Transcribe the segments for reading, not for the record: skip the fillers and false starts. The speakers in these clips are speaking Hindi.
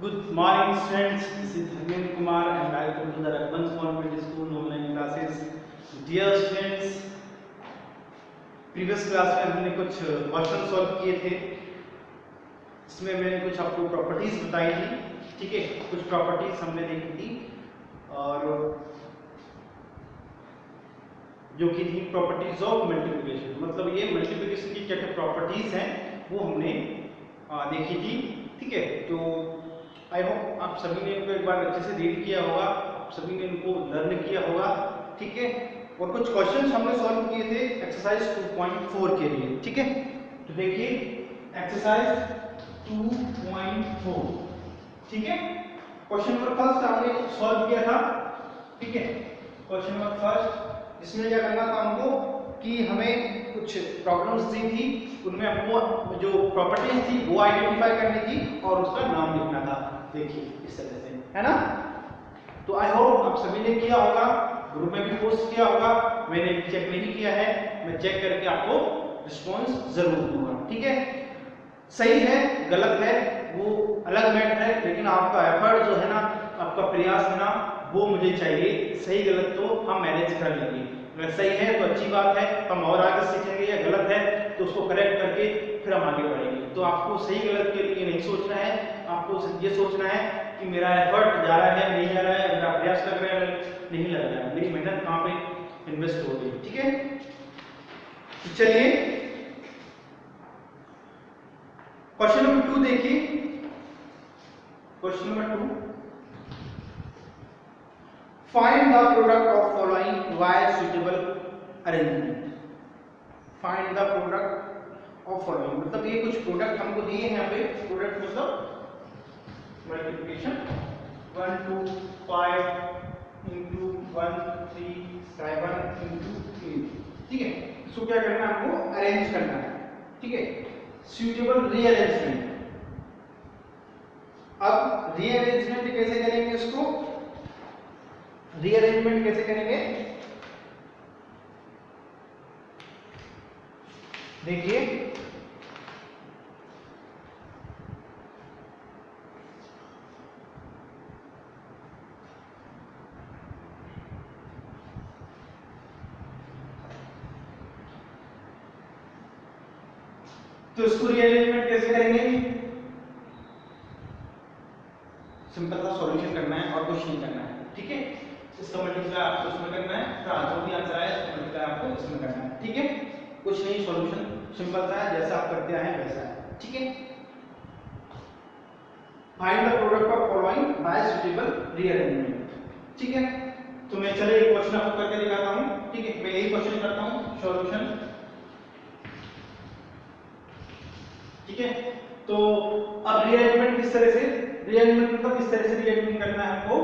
Good morning, students. This is Dharmendra Kumar and welcome to the Raghuvansh Convent School online classes. Dear students, previous class में हमने कुछ क्वेश्चन सॉल्व किए थे। इसमें मैंने कुछ आपको प्रॉपर्टीज बताई थी, ठीक है। कुछ प्रॉपर्टीज हमने देखी थी और जो कि थी प्रॉपर्टीज ऑफ मल्टीप्लिकेशन, मतलब ये मल्टीप्लिकेशन की क्या क्या प्रॉपर्टीज हैं वो हमने देखी थी, ठीक है। तो आई होप आप सभी ने इनको एक बार अच्छे से रीड किया होगा, आप सभी ने इनको लर्न किया होगा, ठीक है। और कुछ क्वेश्चंस हमने सॉल्व किए थे एक्सरसाइज 2.4 के लिए, ठीक है। तो देखिए एक्सरसाइज 2.4, ठीक है। क्वेश्चन नंबर फर्स्ट हमने सॉल्व किया था, ठीक है। क्वेश्चन नंबर फर्स्ट, इसमें क्या करना था हमको कि हमें कुछ प्रॉब्लम्स दी थी, उनमें हमको जो प्रॉपर्टीज थी वो आइडेंटिफाई करनी थी और उसका नाम लिखना था। देखिए इस तरह से, है ना। तो आई होप आप सभी ने किया होगा, ग्रुप में भी पोस्ट किया होगा। मैंने चेक नहीं किया है, मैं चेक करके आपको रिस्पॉन्स जरूर दूंगा, ठीक है। सही है गलत है वो अलग मैटर है, लेकिन आपका एफर्ट जो है ना, आपका प्रयास है ना, वो मुझे चाहिए। सही गलत तो हम मैनेज कर लेंगे, अगर सही है तो अच्छी बात है, हम और आगे सीखेंगे, या गलत है तो उसको करेक्ट करके फिर हम आगे बढ़ेंगे। तो आपको सही गलत के लिए नहीं सोचना है, आपको ये सोचना है कि मेरा एफर्ट जा रहा है नहीं जा रहा है, मेरा प्रयास लग रहा है नहीं लग रहा है, मेरी मेहनत कहाँ पे इन्वेस्ट हो रही है, ठीक है। तो चलिए क्वेश्चन नंबर 2 देखिए। Question number 2, find the product of following Y suitable arrangement. Find the product of following, मतलब ये कुछ प्रोडक्ट हमको दिए हैं यहाँ पे। प्रोडक्ट मतलब मल्टीप्लिकेशन 1 2 5 इंटू 1 3 7 इंटू 8, ठीक है। इसको क्या करना है, हमको अरेंज करना है, ठीक है। Suitable rearrangement. अब रीअरेंजमेंट कैसे करेंगे, इसको रीअरेंजमेंट कैसे करेंगे देखिए। तो इसको रीअरेंजमेंट कैसे करेंगे, सिंपल सा सॉल्यूशन करना है और कुछ नहीं करना है, ठीक है। इसका मल्टीप्लाई आपको इसमें करना है, जो भी आंसर आया इसका मल्टीप्लाई आपको इसमें करना है, ठीक है। कुछ नहीं, सॉल्यूशन सिंपल सा है, जैसा आप करते आए वैसा है, ठीक है। Find the product of following bye suitable rearrangement, ठीक है। तो मैं चलिए एक क्वेश्चन आपको करके दिखाता हूं, ठीक है। मैं यही क्वेश्चन करता हूं, सॉल्यूशन, ठीक है। तो अब रीअरेंजमेंट किस तरह से, रीअरेंजमेंट मतलब इस तरह से रीअरेंजमेंट करना है हमको।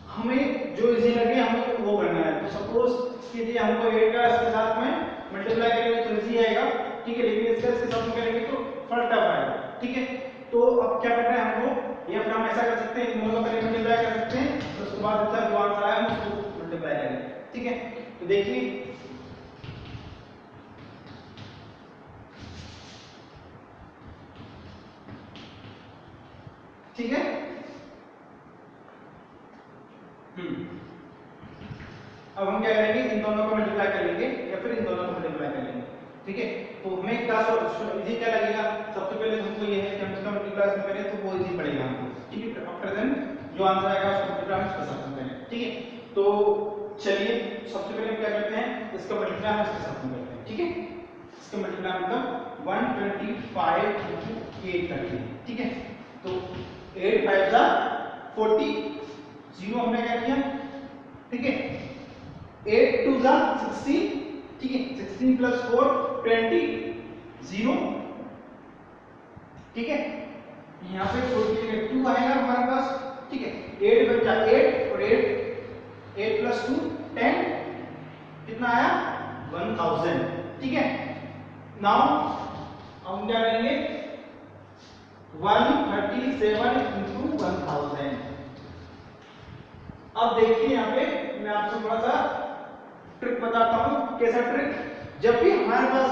हमें जो इजी लगे हमें वो करना है। तो सपोज कीजिए हमको 8 का इसके साथ में मल्टीप्लाई करेंगे तो इजी आएगा, ठीक है। लेकिन इसके साथ में करेंगे तो थोड़ा टफ आएगा, ठीक है। तो अब क्या करना है हमको, या फिर हम ऐसा कर सकते हैं, इन दोनों का पहले मल्टीप्लाई कर सकते हैं, तो उसके बाद जो आंसर आया हम उसको मल्टीप्लाई करेंगे, ठीक है। तो देखिए ठीक है। अब हम क्या करेंगे, इन दोनों को मल्टीप्लाई कर लेंगे या फिर इन दोनों को मल्टीप्लाई कर लेंगे, ठीक है। तो हमें क्या इजी क्या लगेगा, सबसे पहले हमको ये है कि हम इसका मल्टीप्लाई इसमें करें तो वो इजी पड़ेगा हमको, ठीक है। आफ्टर देन जो आंसर आएगा उसको मल्टीप्लाई हम इसके साथ में करें, ठीक है। तो चलिए सबसे पहले हम क्या करते हैं, इसका मल्टीप्लाई हम इसके साथ में करते हैं, ठीक है। इसका मल्टीप्लाई मतलब 125 into 8 करते हैं, ठीक है। तो 8 5 जा 40, जीरो हमने क्या किया, ठीक है। 8 2 जा 16, ठीक है। 16 प्लस 4 20, 0, ठीक है। यहाँ पे 40 में 2 आएगा हमारे पास, ठीक है। 8 बचा 8 और 8 प्लस 2 10, कितना आया 1000, ठीक है। नाउ हम क्या करेंगे 137 into 1000। अब देखिए यहाँ पे मैं आपको थोड़ा सा ट्रिक बताता हूं। कैसा ट्रिक, जब भी हमारे पास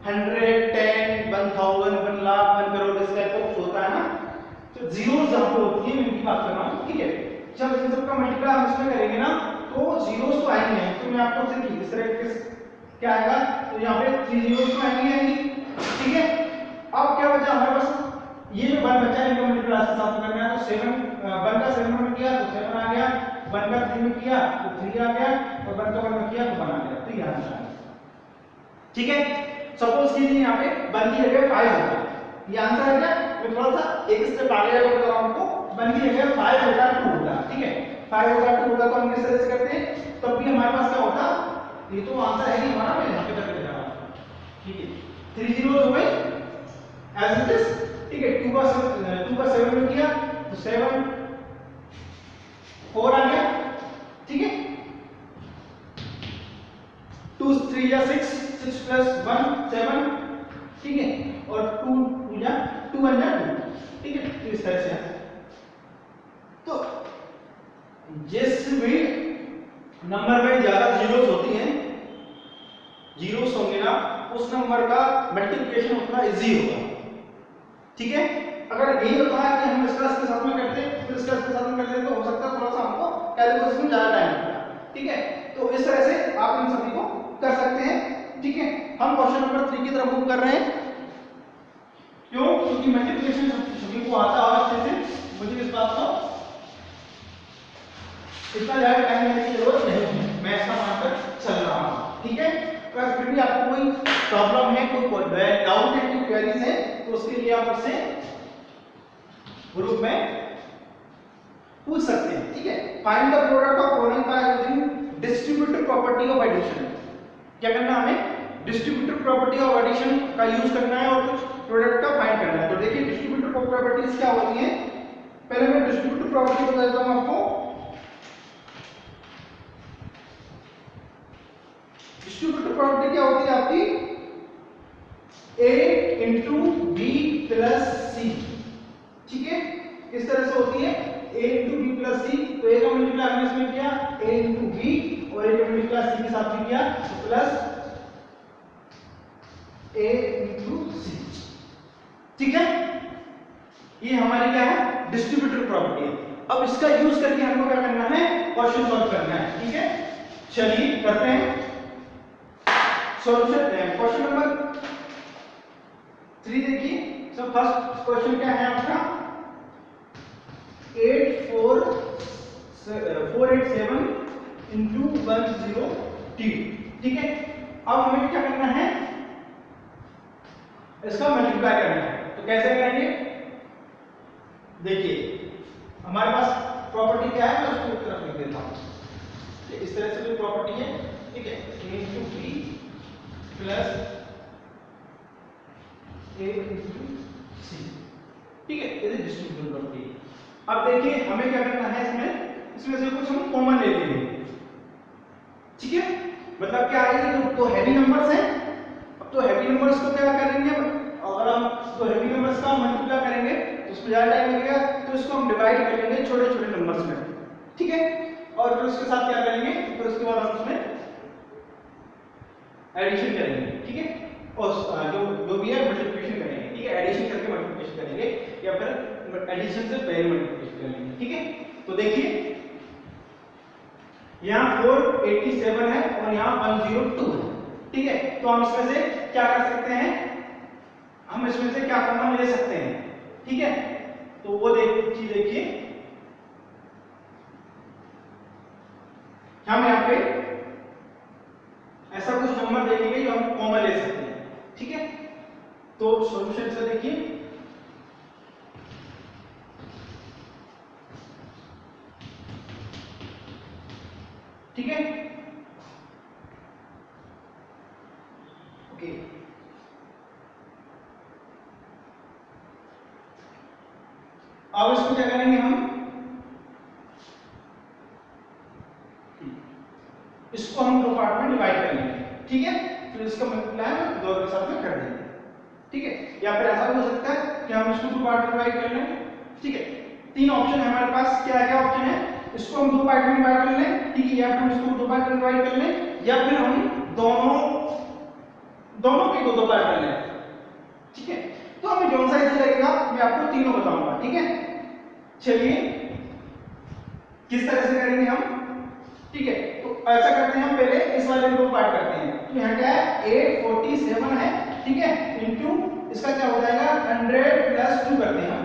100, 10, 1000, 1 लाख जीरो जहां पे होती है उनकी बात कर रहा हूं, ठीक है। जब इन सबका मल्टीप्लाई हम इसमें करेंगे ना तो जीरोस तो आएंगे, तो मैं आपको सिर्फ इस तरह के क्या आएगा, तो यहाँ पे 3 जीरोस तो आएंगे, ठीक है। अब क्या बचा हमारे पास, ये जो 1 बचा है इनको मल्टीप्लाई के साथ करना है, तो 7 1 का 7 में किया तो 7 आ गया, 1 का 3 में किया तो 3 आ गया, और 1 का 1 में किया तो 1 आ गया, तो ये आंसर है, ठीक है। सपोज कीजिए यहाँ पे 1 की जगह 5 होगा, ये आंसर है क्या। मैं थोड़ा सा एक स्टेप आगे जाकर बता रहा हूं आपको, 1 की जगह 5 होगा 2 होगा, ठीक है। 5 होगा 2 होगा तो हम किस तरह से करते हैं, तब भी हमारे पास क्या होता, ये तो आंसर है कि हमारा, मैं यहाँ पे तक ले जा रहा हूं, ठीक है। 3 जीरोस हो गए एज इट इज, ठीक है। 2 का 7 में किया तो 7 4 आ गया, ठीक है। 2 3 या 6 6 प्लस 1 7, ठीक है। और 2 2 या 2 1 या 2, ठीक है। तो इस तरह से तो जिस भी नंबर में ज्यादा जीरोस होती हैं, जीरोस होंगे ना, उस नंबर का मल्टीप्लिकेशन उतना इजी होगा, ठीक है। अगर यही होता है कि हम इसका इसके साथ में करते हैं फिर इसका इसके साथ में करते हैं तो हो सकता है थोड़ा सा हमको कैलकुलेशन में ज्यादा टाइम लगेगा, ठीक है। तो इस तरह से आप इन सभी को कर सकते हैं, ठीक है। हम क्वेश्चन नंबर 3 की तरफ मूव कर रहे हैं, क्यों, क्योंकि मल्टीप्लिकेशन सभी को आता है अच्छे से, मुझे इस बात को इतना ज्यादा टाइम लेने की जरूरत नहीं है, मैं इसका मानकर चल रहा हूं, ठीक है। अगर फिर भी आपको कोई प्रॉब्लम है, कोई डाउट है, कोई क्वेरीज है, तो उसके लिए आप मुझसे ग्रुप में पूछ सकते हैं, ठीक है। Find the product of following by using distributive property of addition. क्या करना है, हमें डिस्ट्रीब्यूटिव प्रॉपर्टी ऑफ एडिशन का यूज करना है और कुछ प्रोडक्ट का फाइंड करना है। तो देखिए डिस्ट्रीब्यूटिव प्रॉपर्टीज क्या होती हैं, पहले मैं डिस्ट्रीब्यूटिव प्रॉपर्टी बता देता हूं आपको। डिस्ट्रीब्यूटिव प्रॉपर्टी क्या होती है आपकी, a into b plus c, ठीक है। इस तरह से होती है a into b plus c, तो a का मल्टीप्लाई हमने इसमें किया a into b और a का मल्टीप्लाई c के साथ भी किया तो प्लस a into c, ठीक है। ये हमारी क्या है, डिस्ट्रीब्यूटिव प्रॉपर्टी है। अब इसका यूज करके हमको क्या करना है, क्वेश्चन सॉल्व करना है, ठीक है। चलिए करते हैं सॉल्यूशन। क्वेश्चन नंबर 3 देखिए, सो फर्स्ट क्वेश्चन क्या है आपका, 487 into 10t, ठीक है। अब हमें क्या करना है, इसका मल्टीप्लाई करना है, तो कैसे करेंगे, देखिए हमारे पास प्रॉपर्टी क्या है, मैं उसको एक तरफ लिख देता हूं, इस तरह से कोई प्रॉपर्टी है, ठीक है। a into b plus a into c, ठीक है, ये डिस्ट्रीब्यूटिव प्रॉपर्टी। अब देखिए हमें क्या करना है, इसमें से कुछ हम कॉमन ले लेंगे, ठीक है। मतलब क्या आएगी, तो हैवी नंबर्स हैं, अब तो हैवी नंबर्स को क्या करेंगे, अगर हम तो हैवी नंबर्स का मल्टीप्लाई करेंगे तो उसमें ज्यादा टाइम लगेगा, तो इसको हम डिवाइड कर लेंगे छोटे छोटे नंबर्स में, ठीक है। और फिर उसके साथ क्या करेंगे, फिर उसके बाद हम उसमें एडिशन करेंगे, ठीक है। और जो भी है मल्टीप्लिकेशन करेंगे, ठीक है। एडिशन करके मल्टीप्लिकेशन करेंगे या फिर एडिशन से पहले मल्टीप्लिकेशन करेंगे, ठीक है। तो देखिए यहाँ 487 है और यहाँ 102 है, ठीक है। तो हम इसमें से क्या कर सकते हैं, हम इसमें से क्या कॉमन ले सकते हैं, ठीक है। तो वो देखिए हम यहाँ पे ऐसा कुछ नंबर देखेंगे जो हम कॉमन ले सकते हैं, ठीक है। तो सॉल्यूशन से देखिए, ठीक है, ओके। अब इसको क्या करेंगे, हम इसको हम दो पार्ट में डिवाइड कर लेंगे, ठीक है। फिर इसका मल्टीप्लाई हम दो के साथ में कर देंगे, ठीक है। या फिर ऐसा भी हो सकता है कि हम इसको दो पार्ट में डिवाइड कर लें, ठीक है। तीन ऑप्शन है हमारे पास, क्या क्या ऑप्शन है, इसको हम दो पार्ट में डिवाइड कर लें, ठीक है, या फिर इसको दो पार्ट में डिवाइड कर लें, या फिर हम दोनों के दो पार्ट कर लें, ठीक है। तो हमें जो सा इजी लगेगा मैं आपको तीनों बताऊंगा, ठीक है। चलिए किस तरह से करेंगे हम, ठीक है। तो ऐसा करते हैं हम, पहले इस वाले को पार्ट करते हैं। तो यहाँ क्या है 847 है, ठीक है, इनटू इसका क्या हो जाएगा 100 प्लस 2 करते हैं हम।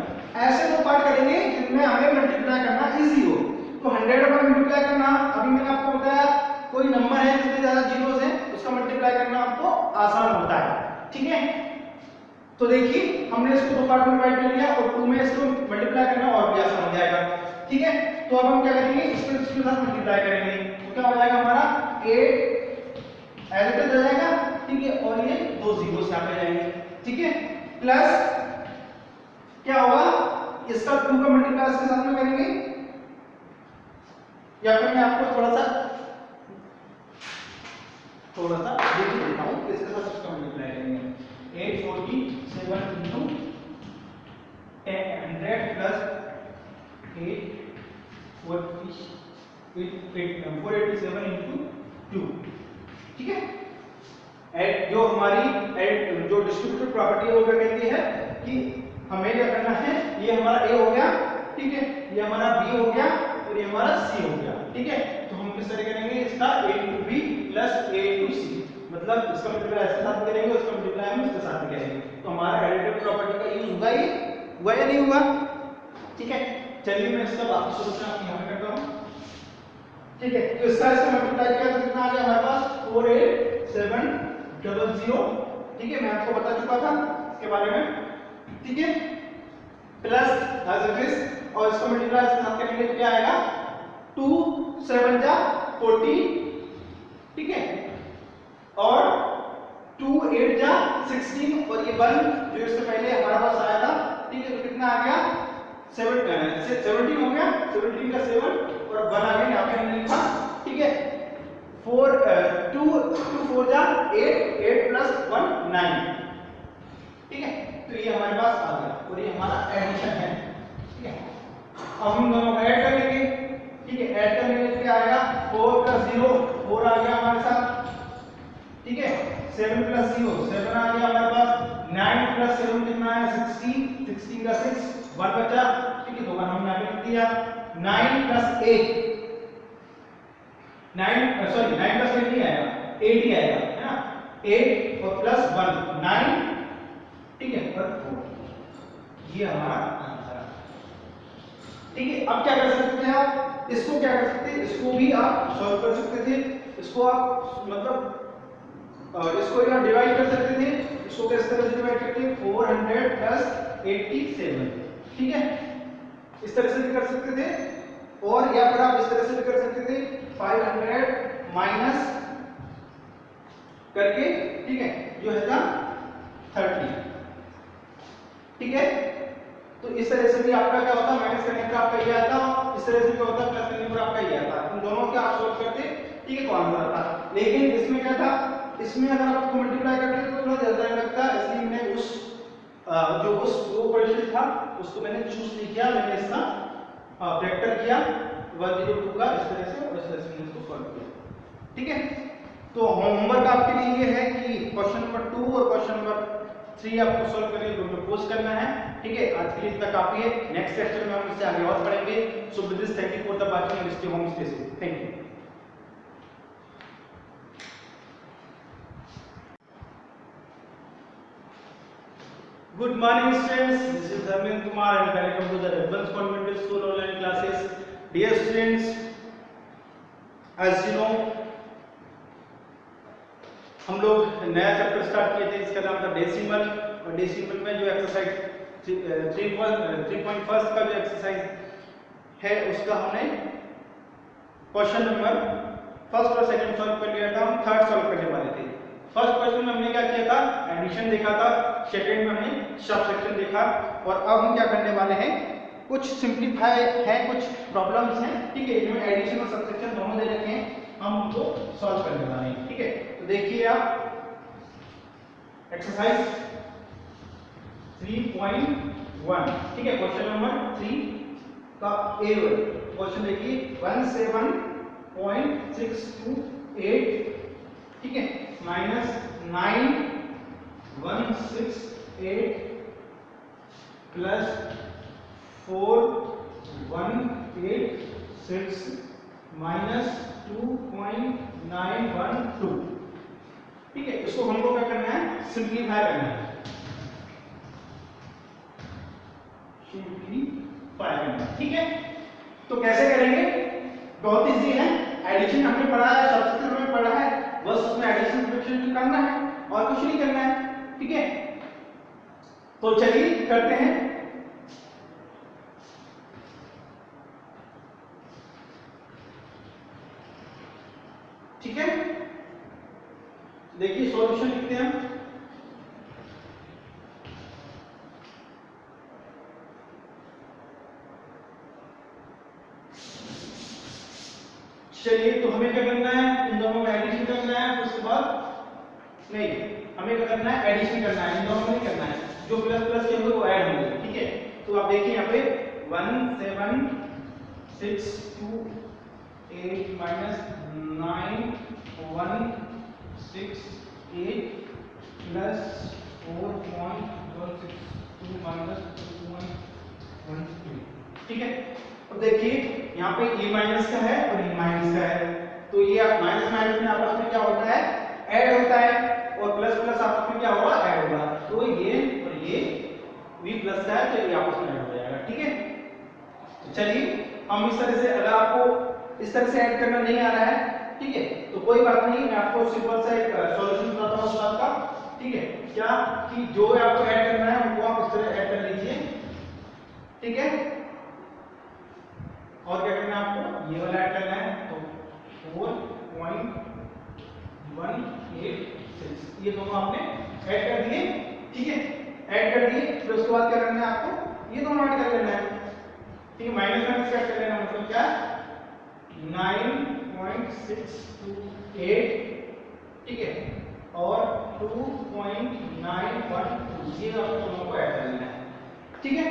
ऐसे दो पार्ट करेंगे जिनमें हमें मल्टीप्लाई करना इजी हो। तो 100 पर मल्टीप्लाई करना, अभी मैंने आपको बताया कोई नंबर है जिसमें ज्यादा जीरोस हैं उसका मल्टीप्लाई करना आपको आसान होता है, ठीक है। तो देखिए हमने इसको दो पार्ट में डिवाइड कर लिया और 2 में इसको मल्टीप्लाई करना और भी आसान हो जाएगा, ठीक है। तो अब हम क्या करेंगे, इसको इसके साथ मल्टीप्लाई करेंगे। तो क्या हो जाएगा हमारा 8 एज इट इज आ जाएगा, ठीक है, और ये दो जीरोस यहां पे जाएंगे, ठीक है, प्लस क्या होगा इसका 2 का मल्टीप्लाई इसके साथ में करेंगे, या फिर मैं आपको थोड़ा सा देख देता हूं इसके साथ इसका मल्टीप्लाई करेंगे। 847 into 100 plus 487 into 2, ठीक है। जो हमारी जो डिस्ट्रीब्यूटिव प्रॉपर्टी है वो क्या कहती है कि हमें क्या करना है, ये हमारा ए हो गया, ठीक है, ये हमारा बी हो गया और ये हमारा सी हो गया, ठीक है। तो हम किस तरह करेंगे इसका a into b plus a into c, मतलब इसका मल्टीप्लाई इसके साथ करेंगे, उसका मल्टीप्लाई हम इसके साथ करेंगे। तो हमारा एडिटिव प्रॉपर्टी का यूज होगा, ये हुआ या नहीं हुआ, ठीक है। चलिए मैं इसका वापस सोल्यूशन यहां पे करता हूं, ठीक है। तो इसका मल्टीप्लाई किया तो कितना आ गया हमारे पास 48700, ठीक है, मैं आपको बता चुका था इसके बारे में, ठीक है, प्लस एज इट इज, और इसका मल्टीप्लाई इसके साथ करेंगे तो क्या आएगा 2 7 जा 40, ठीक है, और 2 8 जा 16, और ये 1 जो इससे पहले हमारे पास आया था, ठीक है, तो कितना आ गया 17 हो गया, 17 का 7 और 1 आ गया, यहाँ पे हमने लिखा, ठीक है। 2 4 जा 8 प्लस 1 9, ठीक है। तो ये हमारे पास आ गया और ये हमारा एडिशन है, ठीक है। अब हम दोनों को ऐड कर लेंगे, ठीक है, ऐड करने में क्या आएगा 4 प्लस 0 4 आ गया हमारे साथ, ठीक है, 7 प्लस 0 7 आ गया हमारे पास, 9 प्लस 7 कितना है 16 का 6 1 बचा, ठीक है, तो 1 हमने यहां पे लिख दिया। 9 प्लस 8 9 प्लस 8 नहीं आएगा, 8 ही आएगा, है ना, 8 और प्लस 1 9, ठीक है, और 4, ये हमारा आंसर है, ठीक है। अब क्या कर सकते थे आप, इसको क्या कर सकते हैं, इसको भी आप सॉल्व कर सकते थे, इसको आप मतलब इसको यहाँ डिवाइड कर सकते थे, इसको किस तरह से डिवाइड करते हैं 400 प्लस 87, ठीक है, इस तरह से भी कर सकते थे, और या फिर आप इस तरह से भी कर सकते थे 500 माइनस करके, ठीक है, जो है ना 30, ठीक है। तो इस तरह से भी आपका क्या होता, माइनस करने पर आपका ये आता, इस तरह से क्या होता प्लस करने पर आपका ये आता, उन दोनों के आप सॉल्व करते, ठीक है, तो आंसर आता। लेकिन इसमें क्या था, इसमें अगर आपको मल्टीप्लाई करते तो थोड़ा ज्यादा टाइम लगता, इसलिए मैंने उस वो क्वेश्चन था उसको मैंने चूज नहीं किया, मैंने इसका फैक्टर किया 102 का इस तरह से, और इस तरह से मैंने इसको सॉल्व किया, ठीक है। तो होमवर्क आपके लिए ये है कि क्वेश्चन नंबर 2 और क्वेश्चन नंबर 3 आपको सॉल्व करके ग्रुप में पोस्ट करना है, ठीक है। आज के लिए इतना काफी है, नेक्स्ट लेक्चर में हम इससे आगे और पढ़ेंगे। So with this thank you for the watching and stay home stay safe, thank you. Good morning students, this is Dharmendra Kumar and welcome to the Advanced Convent School online classes. Dear students, as you know, हम लोग नया चैप्टर स्टार्ट किए थे, इसका नाम था डेसिमल, और डेसिमल में जो एक्सरसाइज 3.1 का जो एक्सरसाइज है उसका हमने क्वेश्चन नंबर फर्स्ट और सेकंड सॉल्व कर लिया था, हम थर्ड सॉल्व करने वाले थे। फर्स्ट क्वेश्चन में हमने क्या किया था, एडिशन देखा था, सेकंड में हमने सबट्रैक्शन देखा, और अब हम क्या करने वाले हैं, कुछ सिंपलीफाई है, कुछ प्रॉब्लम्स हैं, ठीक है, इनमें एडिशन और सबट्रैक्शन दोनों दे रखे हैं, हम उनको सॉल्व करने वाले हैं, ठीक है। तो देखिए आप एक्सरसाइज 3.1, ठीक है, क्वेश्चन नंबर 3 का ए क्वेश्चन देखिए 17.628, ठीक है, माइनस 9168 प्लस 4 186 माइनस 2.912। ठीक है, इसको हमको क्या करना है, सिंप्लीफाई करना है, सिंप्लीफाई करना है। ठीक है, तो कैसे करेंगे, बहुत इजी है। एडिशन हमने पढ़ा है, सब्सट्रैक्शन हमने पढ़ा है, बस उसमें एडिशन सब्सट्रैक्शन करना है और कुछ नहीं करना है। ठीक है, तो चलिए करते हैं। ठीक है, देखिए सॉल्यूशन लिखते हैं हम। चलिए, तो हमें क्या करना है, इन दोनों में एडिशन करना है, उसके बाद नहीं, हमें क्या करना है, एडिशन करना है, इन दोनों में नहीं करना है, जो प्लस प्लस के होंगे वो ऐड होंगे। ठीक है, तो आप देखिए यहाँ पे 17628 माइनस 9168 प्लस 4.162 माइनस 2.13। ठीक है, अब देखिए यहाँ पे e माइनस का है और e माइनस का है, तो ये माइनस माइनस में आपस में क्या होता है, ऐड होता है, और प्लस प्लस आपस में क्या होगा, ऐड होगा। तो ये और ये v प्लस का है, तो ये आपस में ऐड हो जाएगा। ठीक है, तो चलिए हम इस तरह से, अगर आपको इस तरह से ऐड करना नहीं आ रहा है, ठीक है, तो कोई बात नहीं, मैं आपको सिंपल सा एक सॉल्यूशन बताता हूं उस बात का। ठीक है, क्या कि जो आपको ऐड करना है वो आप इस तरह ऐड कर लीजिए। ठीक है, और क्या करना है आपको, ये वाला ऐड करना है, तो 4.186 ये दोनों आपने ऐड कर दिए। ठीक है, ऐड कर दिए, फिर उसके बाद क्या करना है आपको, ये दोनों ऐड कर लेना है। ठीक है, माइनस माइनस ऐड कर लेना, मतलब क्या, 9.628। ठीक है, और 2.912 ये आप दोनों को ऐड कर लेना है। ठीक है,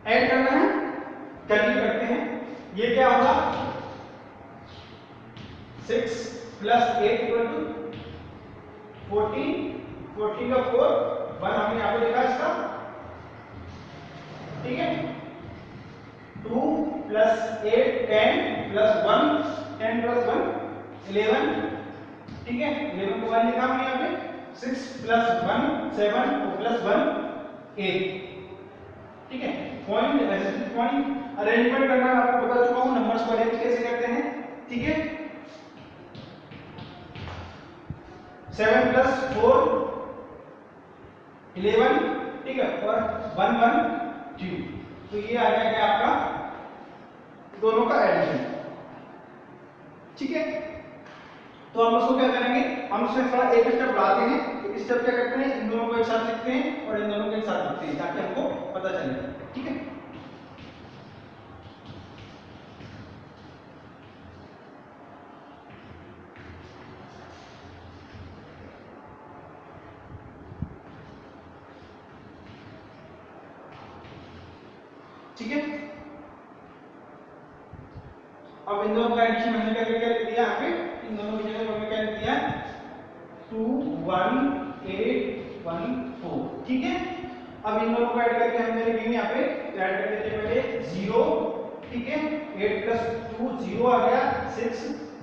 ऐड करना है, चलिए करते हैं। ये क्या होगा, 6 प्लस 8 इक्वल टू 14, 14 का 4, 1 हमने यहाँ पे लिखा इसका। ठीक है, 2 प्लस 8 10 प्लस 1, 10 प्लस 1 11। ठीक है, 11 को 1 लिखा हमने यहाँ पे, 6 प्लस 1 7 प्लस 1 8। ठीक है, पॉइंट अरेंजमेंट करना मैं आपको बता चुका हूं, नंबर्स को अरेंज कैसे करते हैं। ठीक है, 7 प्लस 4 11। ठीक है, और 1 1 2, तो ये आ जाएगा आपका दोनों का एडिशन। ठीक है, तो हम उसको क्या करेंगे, हम उसमें थोड़ा एक स्टेप बढ़ाते हैं। एक स्टेप क्या करते हैं, इन दोनों को एक साथ लिखते हैं और इन दोनों को एक साथ लिखते हैं, ताकि हमको पता चले। ठीक है, ठीक है, अब इन दोनों का एडिशन हमने क्या लिख दिया यहाँ पे, इन दोनों की जगह हमने क्या लिख दिया, 21814। ठीक है, अब इन दोनों को ऐड करके हमने लिखेंगे यहाँ पे, ऐड कर देते हैं पहले 0। ठीक है, 8 प्लस 2 0 आ गया, 6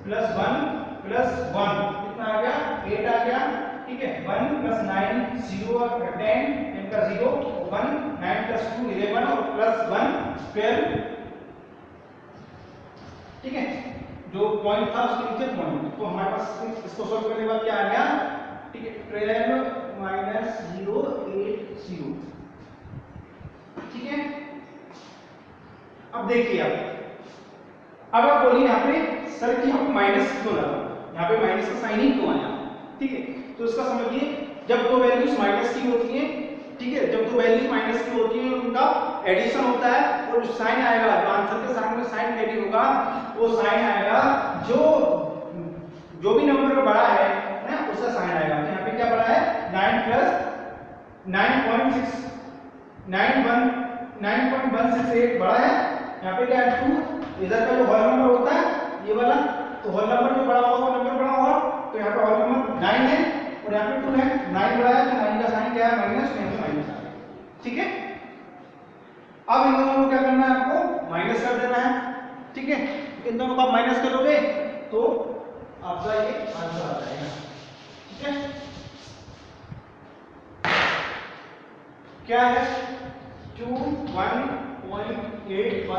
प्लस 1 प्लस 1 कितना आ गया, 8 आ गया। ठीक है, 1 प्लस 9 0 10 इनका 0 1 9 प्लस 2 11 और प्लस 1 12। ठीक है, जो पॉइंट था उसके नीचे पॉइंट, तो हमारे पास इसको सॉल्व करने के बाद क्या आ गया। ठीक है, 12 माइनस 080। ठीक है, अब देखिए अब आप बोलिए यहाँ पे सर कि हम माइनस क्यों लगा, यहाँ पे माइनस का साइन ही क्यों आया। ठीक है, तो इसका समझिए, जब दो वैल्यूज माइनस की होती हैं, ठीक है, जब दो वैल्यूज माइनस की होती हैं उनका एडिशन होता है, और जो साइन आएगा, जो आंसर के सामने साइन कैरी होगा, वो साइन आएगा जो भी नंबर में बड़ा है ना, उसका साइन आएगा। तो यहाँ पे क्या बड़ा है, 9 प्लस 9.168 बड़ा है, यहाँ पे क्या है 2, इधर का जो होल नंबर होता है ये वाला, तो होल नंबर जो बड़ा होगा वो नंबर बड़ा होगा, तो यहाँ पे होल नंबर 9 है और यहाँ पे 2 है, 9 बड़ा है तो 9 का साइन क्या है, माइनस, यहाँ पे माइनस आ गया। ठीक है, अब इन दोनों को क्या करना है, आपको माइनस कर देना है, ठीक है। इन दोनों को आप माइनस करोगे तो आपका ये आंसर आ जाएगा, ठीक है। क्या है 21.814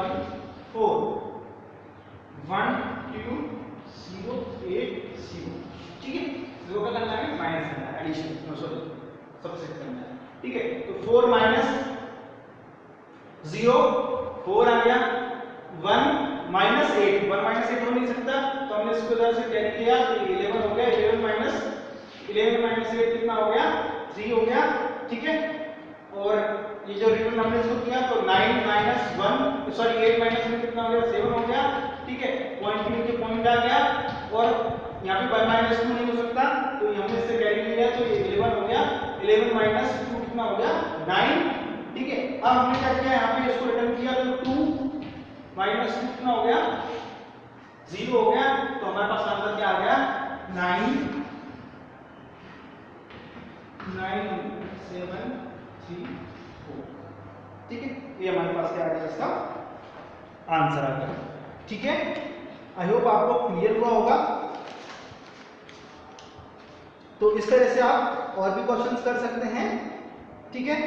1280, ठीक है। जो का करना है माइनस करना है, एडिशन सॉरी सबट्रैक्ट करना है, ठीक है। तो 4 माइनस 0 4 आ गया, 1 माइनस 8 1 माइनस 8 हो नहीं सकता, तो हमने इसको इधर से कैरी किया तो 11 हो गया, 11 माइनस 8 कितना हो गया, 3 हो गया, ठीक है। और ये जो रिटर्न हमने इसको किया तो 9 माइनस 1 सॉरी 8 माइनस 1 कितना हो गया, 7 हो गया, ठीक है। पॉइंट के नीचे पॉइंट आ गया, और यहाँ पे 1 माइनस 2 नहीं हो सकता, तो हमने इससे कैरी लिया तो ये 11 हो गया, 11 माइनस 2 कितना हो गया, 9, ठीक है। अब हमने क्या किया, यहाँ पे इसको रिटर्न किया तो 2 माइनस 2 कितना हो गया, 0 हो गया, तो हमारे पास आंसर क्या आ गया, 9 7 3 4, ठीक है। ये हमारे पास क्या आ गया, इसका आंसर आ गया, ठीक है। आई होप आपको क्लियर हुआ होगा। तो इस तरह से आप और भी क्वेश्चंस कर सकते हैं, ठीक है।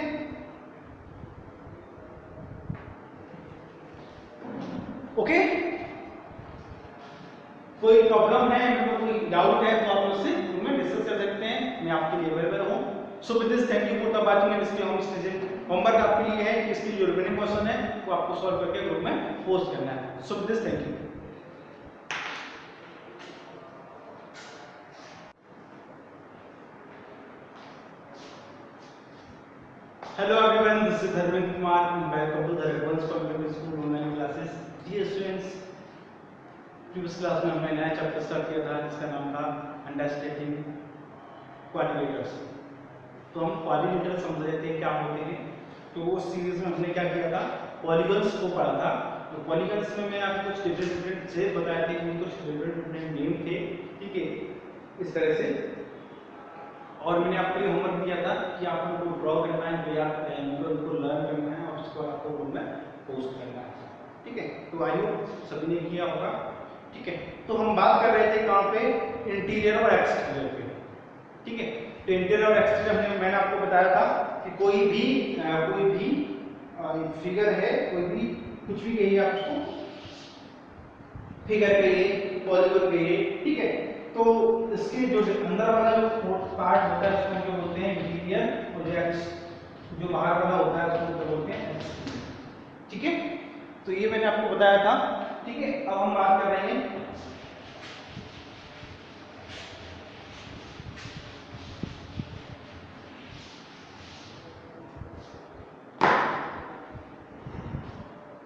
ओके, कोई प्रॉब्लम है, मतलब कोई डाउट है तो आप मुझसे में डिस्कस कर सकते हैं, मैं आपके लिए अवेलेबल हूं। So with this thank you for the watching and इसके होमवर्क आपके लिए है कि इसके जो रिमेनिंग क्वेश्चन है वो आपको सॉल्व करके ग्रुप में पोस्ट करना है। So with this thank you. Hello everyone, this is Dharmendra Kumar and welcome to the Advanced Computer School online classes. Dear students, previous class में हमने नया चैप्टर स्टार्ट किया था जिसका नाम था अंडरस्टैंडिंग क्वाड्रिलेटर्स। तो हम क्वाड्रिलेटर समझ रहे थे क्या होते हैं, तो उस सीरीज में हमने क्या किया था, पॉलीगन्स को पढ़ा था। तो पॉलीगन्स में मैंने आपको कुछ डिफरेंट शेप बताए थे कि कुछ डिफरेंट नेम थे, ठीक है, इस तरह से। और मैंने आपके लिए होमवर्क दिया था कि आप उनको ड्रॉ करना है, तो याद उनको लर्न करना है और उसको आपको ग्रुप में पोस्ट करना है, ठीक है। तो आई होप सभी ने किया होगा, ठीक है। तो हम बात कर रहे थे कहाँ पे, इंटीरियर और एक्सटीरियर पे, ठीक है। तो इंटीरियर और एक्सटीरियर मैंने आपको बताया था कि कोई भी फिगर है, कोई भी कुछ भी कहिए आप उसको, फिगर कहिए, पॉलीगन कहिए, ठीक है। तो इसके जो अंदर वाला जो पार्ट होता है उसमें जो बोलते हैं इंटीरियर, और जो बाहर वाला होता है उसको बोलते हैं एक्सटीरियर, ठीक है। तो ये मैंने आपको बताया था, ठीक है। अब हम बात कर रहे हैं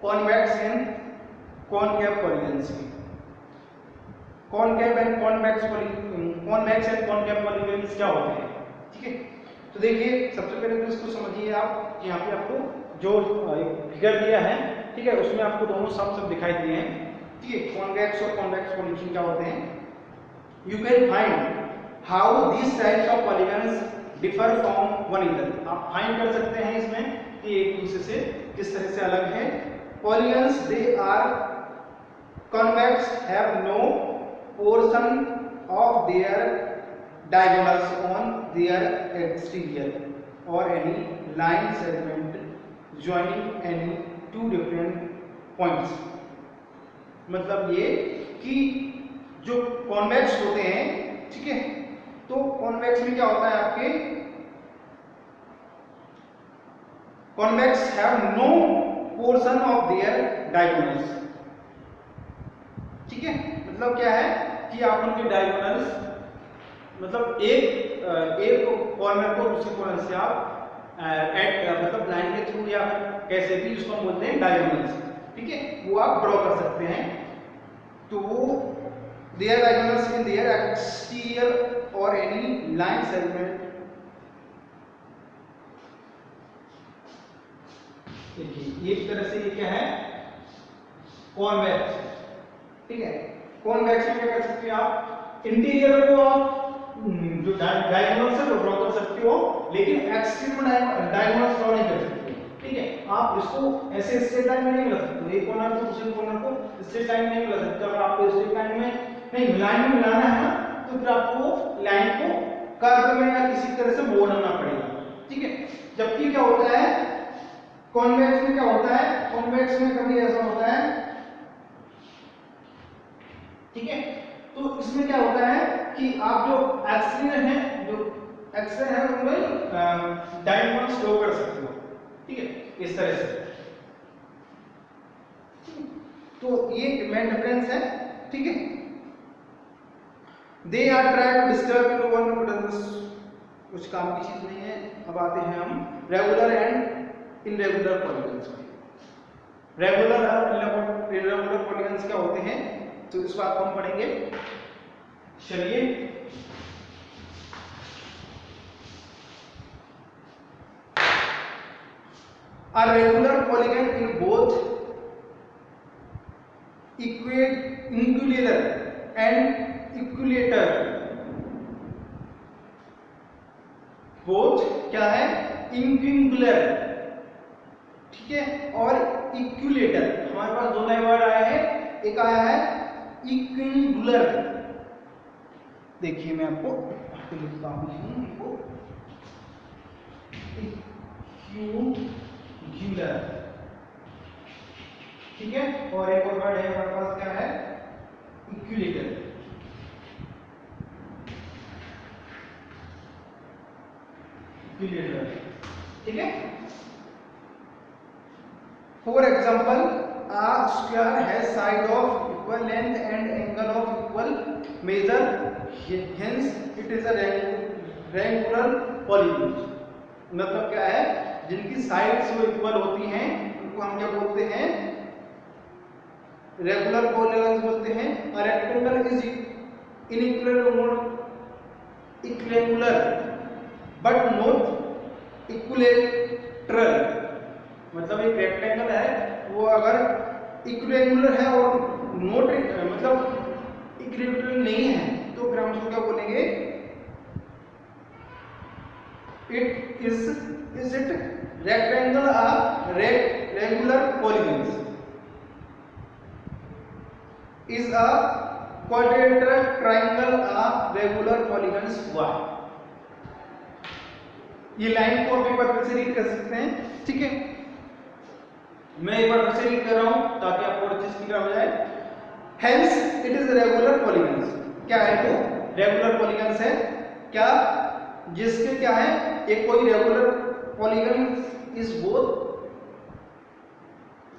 कॉन्वेक्स एंड कॉनकेव पॉलीगन्स की। कॉनकेव एंड कॉन्वेक्स पॉलीगन्स क्या होते हैं, ठीक है। तो देखिए सबसे पहले तो इसको समझिए आप, यहाँ पे आपको जो फिगर दिया है, ठीक है, उसमें आपको दोनों सब दिखाई दिए हैं, ठीक है। कॉन्वेक्स और कॉन्वेक्स पॉलीगन क्या होते हैं, you can find how this types of polygons differ from one another. आप फाइंड कर सकते हैं इसमें कि एक दूसरे से किस तरह से अलग है। Polygons they are convex have no portion of their diagonals on their exterior or any line segment joining any two different points। मतलब ये कि जो कॉन्वेक्स होते हैं, ठीक है, तो कॉन्वेक्स में क्या होता है आपके, convex have no portion of their diagonals, ठीक है। मतलब क्या है कि आप उनके डायगोनल्स, मतलब एक कॉर्नर को दूसरे कॉर्नर से आप मतलब लाइन के थ्रू या कैसे भी उसको बोलते हैं डायगोनल्स, ठीक है, वो आप ड्रॉ कर सकते हैं। तो वो their diagonals in their exterior और एनी लाइन सेगमेंट। देखिए एक तरह से ये क्या है, कॉन्वेक्स, ठीक है। कॉन्वेक्स में क्या कर सकते हैं आप, इंटीरियर को आप जो डायगोनल्स है वो ड्रॉ कर सकते हो, लेकिन एक्सटीरियर डायगोनल्स ड्रॉ नहीं कर सकते, ठीक है, आप इसको ऐसे स्ट्रेट लाइन में नहीं मिला सकते, एक कॉर्नर को दूसरे कॉर्नर को स्ट्रेट लाइन में नहीं मिला सकते। अगर आपको स्ट्रेट लाइन में नहीं लाइन में मिलाना है ना, तो फिर आपको लाइन को कर्व में या किसी तरह से मोड़ना पड़ेगा। ठीक है, जबकि क्या होता है कॉन्वेक्स में, क्या होता है कॉन्वेक्स में कभी ऐसा होता है, ठीक है, तो इसमें क्या होता है कि आप जो एक्सलेटर है, जो एक्सलेटर है उनमें डायरेक्ट स्लो कर सकते हो। ठीक है, इस तरह से। तो ये मेन डिफरेंस है। ठीक है, they are try to disturb in one, कुछ काम की चीज नहीं है। अब आते हैं हम रेगुलर एंड इनरेगुलर पॉलीगन्स पे। रेगुलर और इनरेगुलर पॉलीगन्स क्या होते हैं, तो इस बात को हम पढ़ेंगे। चलिए, a regular polygon in both equilateral and equilator, both क्या है इंक्विंगुलर, ठीक है, और इक्विलेटर। हमारे पास दो नए वर्ड आए हैं, एक आया है इक्विंगुलर। देखिए मैं आपको लिखता हूं इनको, इक्विंगुलर, ठीक है, और एक और वर्ड है हमारे पास, क्या है इक्विलेटर। इक्विलेटर, ठीक है। For example, a square has side of equal length and angle of equal measure, hence it is a rectangular polygon। मतलब क्या है, जिनकी साइड्स वो इक्वल होती हैं उनको हम क्या बोलते हैं, रेगुलर पॉलीगन्स बोलते हैं। और rectangle is equilateral but not equilateral. मतलब एक रेक्टेंगल है, वो अगर इक्विलेटरल है और नॉट मतलब इक्विलेटरल नहीं है, तो फिर हम उसको क्या बोलेंगे, it is it rectangle are regular polygons, is a quadrilateral triangle a regular polygons हुआ। ये लाइन को एक बार फिर से रीड कर सकते हैं, ठीक है। मैं एक बार फिर से रीड कर रहा हूं ताकि आपको अच्छे से क्लियर हो जाए। Hence it is regular polygons। क्या है वो रेगुलर पॉलीगन्स है, क्या जिसके क्या है, एक कोई रेगुलर पॉलीगन इज बोथ,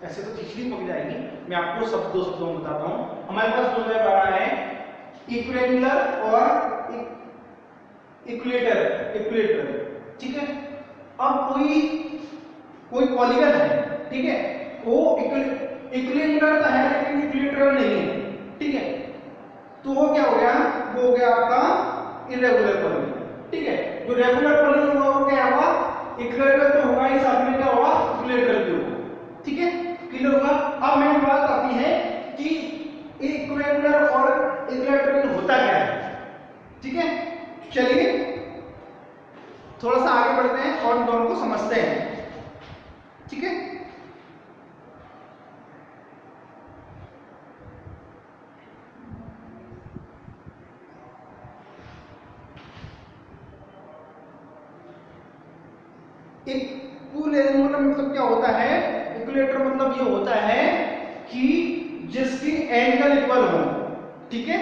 ऐसे तो खिचड़ी पक जाएगी, मैं आपको सब दो शब्दों में बताता हूं। हमारे पास दो नए वर्ड है, इक्विलेटरल और इक्विलेटर, ठीक है। अब कोई पॉलीगन है, ठीक है, वो इक्विलेटरल का है लेकिन इक्विलेटरल नहीं है, ठीक है, तो वो क्या हो गया, वो हो गया आपका इरेगुलर पॉलीगन, ठीक है। जो रेगुलर पॉलीगन हुआ वो क्या हुआ, इक्विलेटरल तो होगा ही, साथ में क्या हुआ इक्विलेटरल भी होगा, ठीक है, क्लियर होगा। अब मेन बात आती है कि इक्विलेटरल और इक्विलेटरल होता क्या है, ठीक है। चलिए थोड़ा सा आगे बढ़ते हैं और इन दोनों को समझते हैं, ठीक है। इक्विलेटरल मतलब क्या होता है, इक्विलेटर मतलब ये होता है कि जिसकी एंगल इक्वल हो, ठीक है,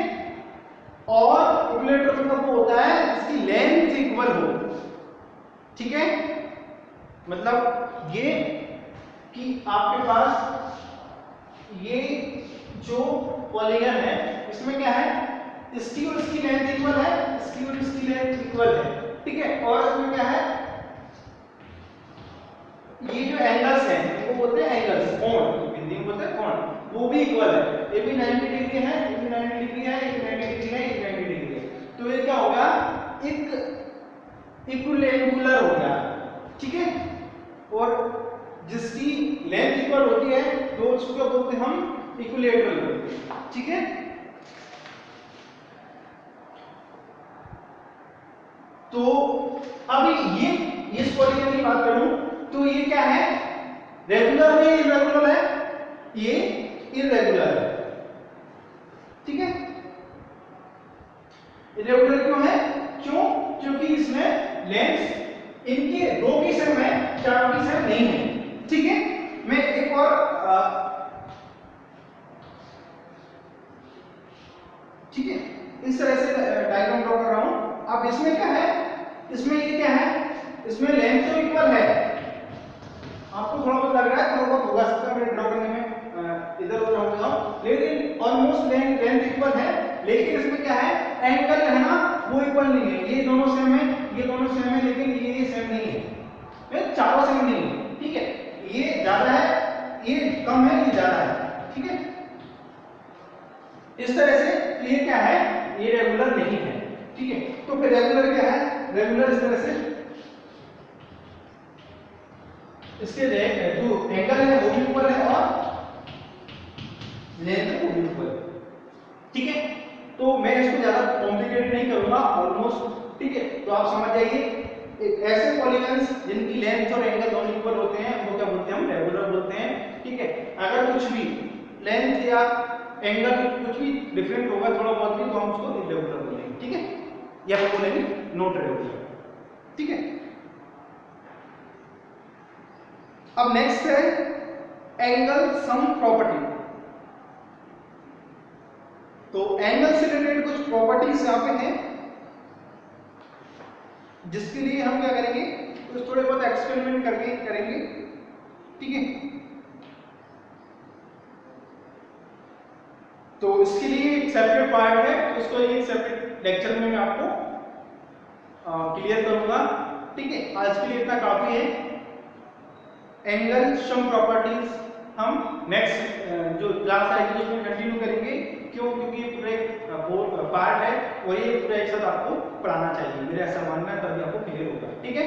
और इक्विलेटर मतलब वो होता है जिसकी लेंथ इक्वल हो, ठीक है। मतलब ये कि आपके पास ये जो पॉलीगन है इसमें क्या है, इसकी और इसकी लेंथ इक्वल है, इसकी और इसकी लेंथ इक्वल है, ठीक है, और इसमें क्या है, ये जो एंगल्स हैं वो बोलते हैं एंगल्स, कोण, हिंदी में बोलते हैं कोण, वो भी इक्वल है, ये भी 90 डिग्री है, ये भी 90 डिग्री है, ये 90 डिग्री है, ये 90 डिग्री है, तो ये क्या होगा, इक्विलेटरल हो गया, ठीक है। और जिसकी लेंथ इक्वल होती है तो उसको क्या बोलते हैं हम, इक्विलेटरल बोलते हैं, ठीक है। तो अभी ये इस पॉलीगन की बात करूं तो ये क्या है, रेगुलर है, इरेगुलर है, ये इरेगुलर है, ठीक है। इरेगुलर क्यों है? क्यों? क्योंकि इसमें लेंथ इनके दो की सेम है, चारों की सेम नहीं है, ठीक है। मैं एक और ठीक है इस तरह से डायग्राम ड्रॉ कर रहा हूं। अब इसमें क्या है, इसमें ये क्या है, इसमें लेंथ तो इक्वल है, आपको थोड़ा बहुत लग रहा है, थोड़ा बहुत होगा सकता है मेरे ड्रॉ करने में इधर उधर हो गया, लेकिन ऑलमोस्ट लेंथ इक्वल है। लेकिन इसमें क्या है, एंगल है ना वो इक्वल नहीं है, ये दोनों सेम है, ये दोनों सेम है, लेकिन ये सेम नहीं है, ये चारों सेम नहीं है, ठीक है। ये ज्यादा है, ये कम है, ये ज्यादा है, ठीक है। इस तरह से ये क्या है, ये रेगुलर नहीं है, ठीक है। तो फिर रेगुलर क्या है, रेगुलर इस तरह से इसके जो एंगल है वो भी इक्वल है और लेंथ वो भी इक्वल है, ठीक है। तो मैं इसको ज्यादा कॉम्प्लिकेटेड नहीं करूंगा, ऑलमोस्ट, ठीक है। तो आप समझ जाइए ऐसे पॉलीगन्स जिनकी लेंथ और एंगल दोनों इक्वल होते हैं वो क्या बोलते हैं, हम रेगुलर बोलते हैं, ठीक है। अगर कुछ भी लेंथ या एंगल कुछ भी डिफरेंट होगा थोड़ा बहुत भी, तो हम उसको इरेगुलर बोलेंगे, ठीक है, या फिर बोलेंगे नॉट रेगुलर, ठीक है। अब नेक्स्ट है एंगल सम प्रॉपर्टी। तो एंगल से रिलेटेड कुछ प्रॉपर्टीज यहां पे हैं, जिसके लिए हम क्या करेंगे, कुछ थोड़े बहुत एक्सपेरिमेंट करके करेंगे, ठीक है। तो इसके लिए एक सेपरेट पार्ट है, तो उसको एक सेपरेट लेक्चर में मैं आपको क्लियर करूंगा, ठीक है। आज के लिए इतना काफी है। एंगल सम प्रॉपर्टीज हम नेक्स्ट जो क्लास आएगी उसमें कंटिन्यू करेंगे। क्यों? क्योंकि पूरा पार्ट है और ये पूरा एक साथ आपको पढ़ाना चाहिए, मेरा ऐसा मानना है, तभी आपको क्लियर होगा, ठीक है।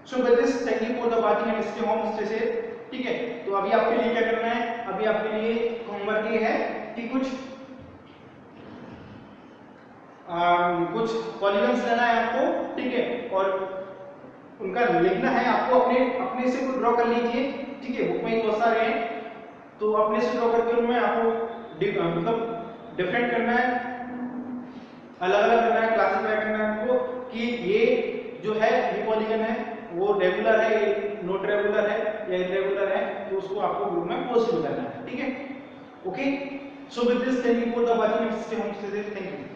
So with this thank you for the watching and stay home stay safe, ठीक है। तो अभी आपके लिए क्या करना है, अभी आपके लिए होमवर्क ये है कि कुछ पॉलीगन्स लेना है आपको, ठीक है, और उनका लिखना है आपको, अपने से कुछ ड्रॉ कर लीजिए, ठीक है। बुक में ही बहुत सारे हैं, तो अपने से ड्रॉ करके उनमें आपको मतलब डिफरेंट करना है, अलग अलग करना है, क्लासिफाई करना है आपको कि ये जो है ये पॉलीगन है वो रेगुलर है, नॉट रेगुलर है या इरेगुलर है, तो उसको आपको ग्रुप में पॉसिबल करना है, ठीक है। Okay, so with this thank you for the watching, stay home stay safe, thank you.